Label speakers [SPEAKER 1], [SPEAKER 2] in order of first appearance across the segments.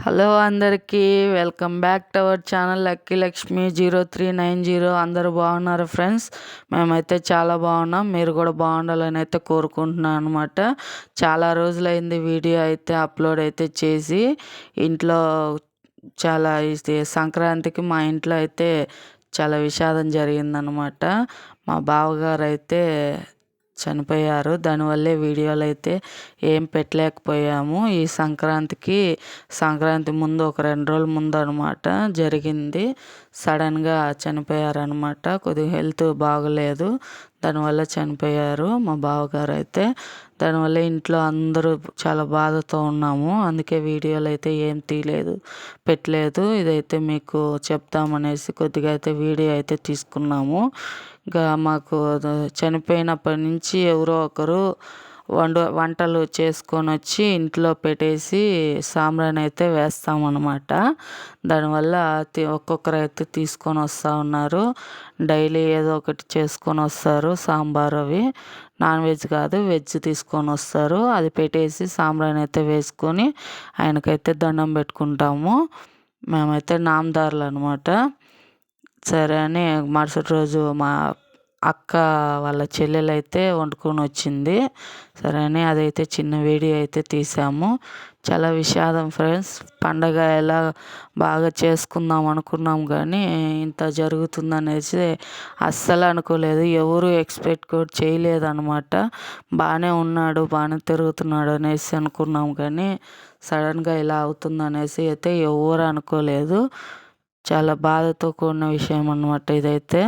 [SPEAKER 1] Hello అందరికీ welcome back to our channel lucky Lakshmi 0390. అందరూ బాగున్నారు ఫ్రెండ్స్. మేమైతే చాలా బాగున్నాం. మీరు కూడా బాగుండాలని అయితే కోరుకుంటున్నాను అనమాట. చాలా రోజులైంది వీడియో అయితే అప్లోడ్ అయితే చేసి. ఇంట్లో చాలా సంక్రాంతికి మా ఇంట్లో అయితే చాలా విషాదం జరిగిందనమాట. మా బావగారు అయితే చనిపోయారు. దానివల్లే వీడియోలు అయితే ఏం పెట్టలేకపోయాము. ఈ సంక్రాంతి ముందు ఒక 2 రోజుల ముందు అనమాట జరిగింది. సడన్గా చనిపోయారనమాట. కొద్దిగా హెల్త్ బాగలేదు, దానివల్ల చనిపోయారు మా బావగారు అయితే. దానివల్ల ఇంట్లో అందరూ చాలా బాధతో ఉన్నాము. అందుకే వీడియోలు అయితే ఏం తీయలేదు, పెట్టలేదు. ఇదైతే మీకు చెప్తామనేసి కొద్దిగా అయితే వీడియో అయితే తీసుకున్నాము. ఇంకా మాకు చనిపోయినప్పటి నుంచి ఎవరో ఒకరు వంటలు చేసుకొని వచ్చి ఇంట్లో పెట్టేసి సాంబ్రాణి అయితే వేస్తామన్నమాట. దానివల్ల ఒక్కొక్కరు అయితే తీసుకొని వస్తూ ఉన్నారు. డైలీ ఏదో ఒకటి చేసుకొని వస్తారు. సాంబార్ అవి నాన్ వెజ్ కాదు, వెజ్ తీసుకొని వస్తారు. అది పెట్టేసి సాంబ్రాణి అయితే వేసుకొని ఆయనకైతే దండం పెట్టుకుంటాము. మేమైతే నామదారులు అనమాట. సరే అని మరుసటి రోజు మా అక్క వాళ్ళ చెల్లెలైతే వండుకొని వచ్చింది. సరే అని అదైతే చిన్న వీడియో అయితే తీసాము. చాలా విషాదం ఫ్రెండ్స్. పండగ ఎలా బాగా చేసుకుందాం అనుకున్నాం కానీ ఇంత జరుగుతుందనేసి అస్సలు అనుకోలేదు. ఎవరు ఎక్స్పెక్ట్ కూడా చేయలేదన్నమాట. బాగానే ఉన్నాడు, బాగానే తిరుగుతున్నాడు అనేసి అనుకున్నాం కానీ సడన్గా ఇలా అవుతుందనేసి అయితే ఎవరు అనుకోలేదు. చాలా బాధతో కూడిన విషయం అన్నమాట ఇదైతే.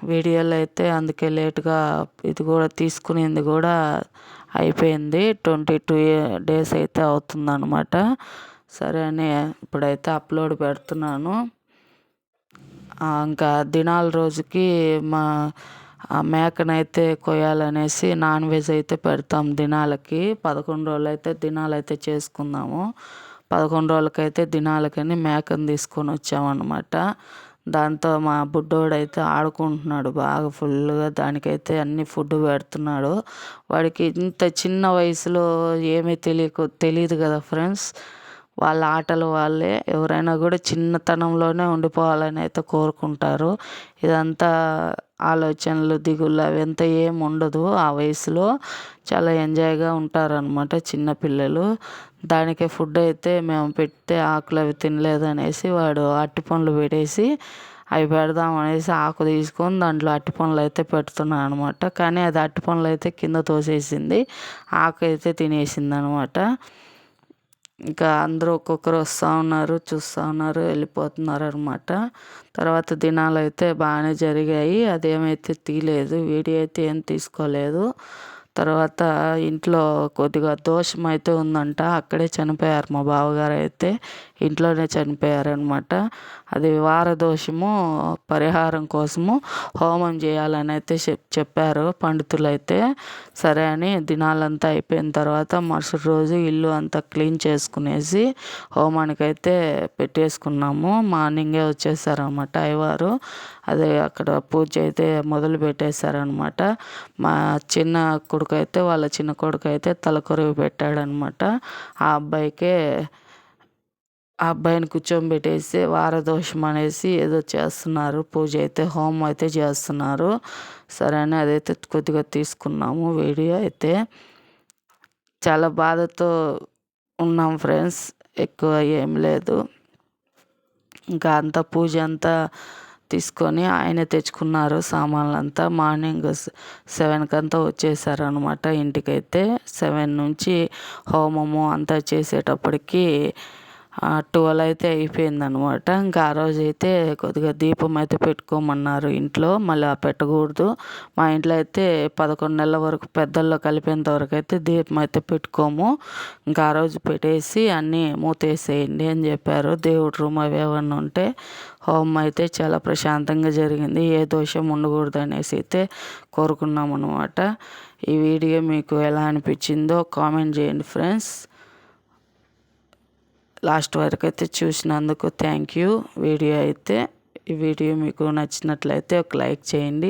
[SPEAKER 1] వీడియోలో అయితే అందుకే లేటుగా ఇది కూడా తీసుకునేది కూడా అయిపోయింది. 22 days అయితే అవుతుందన్నమాట. సరే అని ఇప్పుడైతే అప్లోడ్ పెడుతున్నాను. ఇంకా దినాల రోజుకి మా మేకనైతే కొయ్యాలనేసి నాన్ వెజ్ అయితే పెడతాం దినాలకి. 11 రోజులు అయితే దినాలు అయితే చేసుకుందాము. 11 రోజులకైతే దినాలకని మేకను తీసుకొని వచ్చామన్నమాట. దాంతో మా బుడ్డోడైతే ఆడుకుంటున్నాడు బాగా ఫుల్గా. దానికైతే అన్ని ఫుడ్ పెడుతున్నాడు. వాడికి ఇంత చిన్న వయసులో ఏమీ తెలియదు కదా ఫ్రెండ్స్. వాళ్ళ ఆటలు వాళ్ళే. ఎవరైనా కూడా చిన్నతనంలోనే ఉండిపోవాలని అయితే కోరుకుంటారు. ఇదంతా ఆలోచనలు, దిగుళ్ళు అవంతా ఏం ఉండదు. ఆ వయసులో చాలా ఎంజాయ్గా ఉంటారనమాట చిన్నపిల్లలు. దానికే ఫుడ్ అయితే మేము పెడితే ఆకులు అవి తినలేదనేసి వాడు అరటిపండ్లు పెట్టేసి అవి పెడదాం అనేసి ఆకు తీసుకొని దాంట్లో అరటిపండ్లు అయితే పెడుతున్నాను అనమాట. కానీ అది అరటిపండ్లు అయితే కింద తోసేసింది, ఆకు అయితే తినేసింది అనమాట. ఇంకా అందరూ ఒక్కొక్కరు వస్తూ ఉన్నారు, చూస్తూ ఉన్నారు, వెళ్ళిపోతున్నారు అనమాట. తర్వాత దినాలు అయితే బాగానే జరిగాయి. అదేమైతే తీయలేదు, వీడియో అయితే ఏం తీసుకోలేదు. తర్వాత ఇంట్లో కొద్దిగా దోషం అయితే ఉందంట. అక్కడే చనిపోయారు మా బావగారు అయితే. ఇంట్లోనే చనిపోయారనమాట. అది వార దోషము పరిహారం కోసము హోమం చేయాలని అయితే చెప్పారు పండితులు అయితే. సరే అని దినాలంతా అయిపోయిన తర్వాత మరుసటి రోజు ఇల్లు అంతా క్లీన్ చేసుకునేసి హోమానికి అయితే పెట్టేసుకున్నాము. మార్నింగే వచ్చేసారనమాట అయ్యవారు. అదే అక్కడ పూజ అయితే మొదలు పెట్టేశారనమాట. మా చిన్న కొడుకు అయితే వాళ్ళ చిన్న కొడుకు అయితే తలకొరివి పెట్టాడనమాట. ఆ అబ్బాయిని కూర్చోబెట్టేసి వారదోషం అనేసి ఏదో చేస్తున్నారు. పూజ అయితే హోమం అయితే చేస్తున్నారు. సరే అని అదైతే కొద్దిగా తీసుకున్నాము వీడియో అయితే. చాలా బాధతో ఉన్నాం ఫ్రెండ్స్. ఎక్కువ ఏం లేదు. ఇంకా అంతా పూజ అంతా తీసుకొని ఆయనే తెచ్చుకున్నారు సామాన్లంతా. మార్నింగ్ 7 అంతా వచ్చేసారనమాట ఇంటికైతే. 7 నుంచి హోమము అంతా చేసేటప్పటికి 12 అయితే అయిపోయిందనమాట. ఇంకా ఆ రోజు అయితే కొద్దిగా దీపం అయితే పెట్టుకోమన్నారు ఇంట్లో. మళ్ళీ పెట్టకూడదు. మా ఇంట్లో అయితే 11 నెలల వరకు పెద్దల్లో కలిపేంత వరకు అయితే దీపం అయితే పెట్టుకోము. ఇంకా ఆ రోజు పెట్టేసి అన్నీ మూతేసేయండి అని చెప్పారు. దేవుడు రూమ్ అవి ఏమన్నా ఉంటే. హోమం అయితే చాలా ప్రశాంతంగా జరిగింది. ఏ దోషం ఉండకూడదు అనేసి అయితే కోరుకున్నాం అనమాట. ఈ వీడియో మీకు ఎలా అనిపించిందో కామెంట్ చేయండి ఫ్రెండ్స్. లాస్ట్ వరకు అయితే చూసినందుకు థ్యాంక్ యూ. ఈ వీడియో మీకు నచ్చినట్లయితే ఒక లైక్ చేయండి,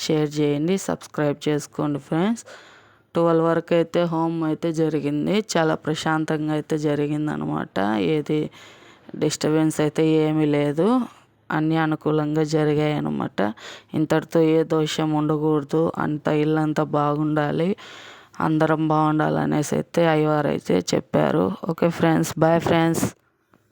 [SPEAKER 1] షేర్ చేయండి, సబ్స్క్రైబ్ చేసుకోండి ఫ్రెండ్స్. 12 వరకు అయితే హోమం అయితే జరిగింది. చాలా ప్రశాంతంగా అయితే జరిగిందనమాట. ఏది డిస్టర్బెన్స్ అయితే ఏమీ లేదు. అన్నీ అనుకూలంగా జరిగాయన్నమాట. ఇంతటితో ఏ దోషం ఉండకూడదు, ఇల్లంతా బాగుండాలి, అందరం బాగుండాలనేసి అయితే అయ్యవారు అయితే చెప్పారు. Okay friends, bye friends.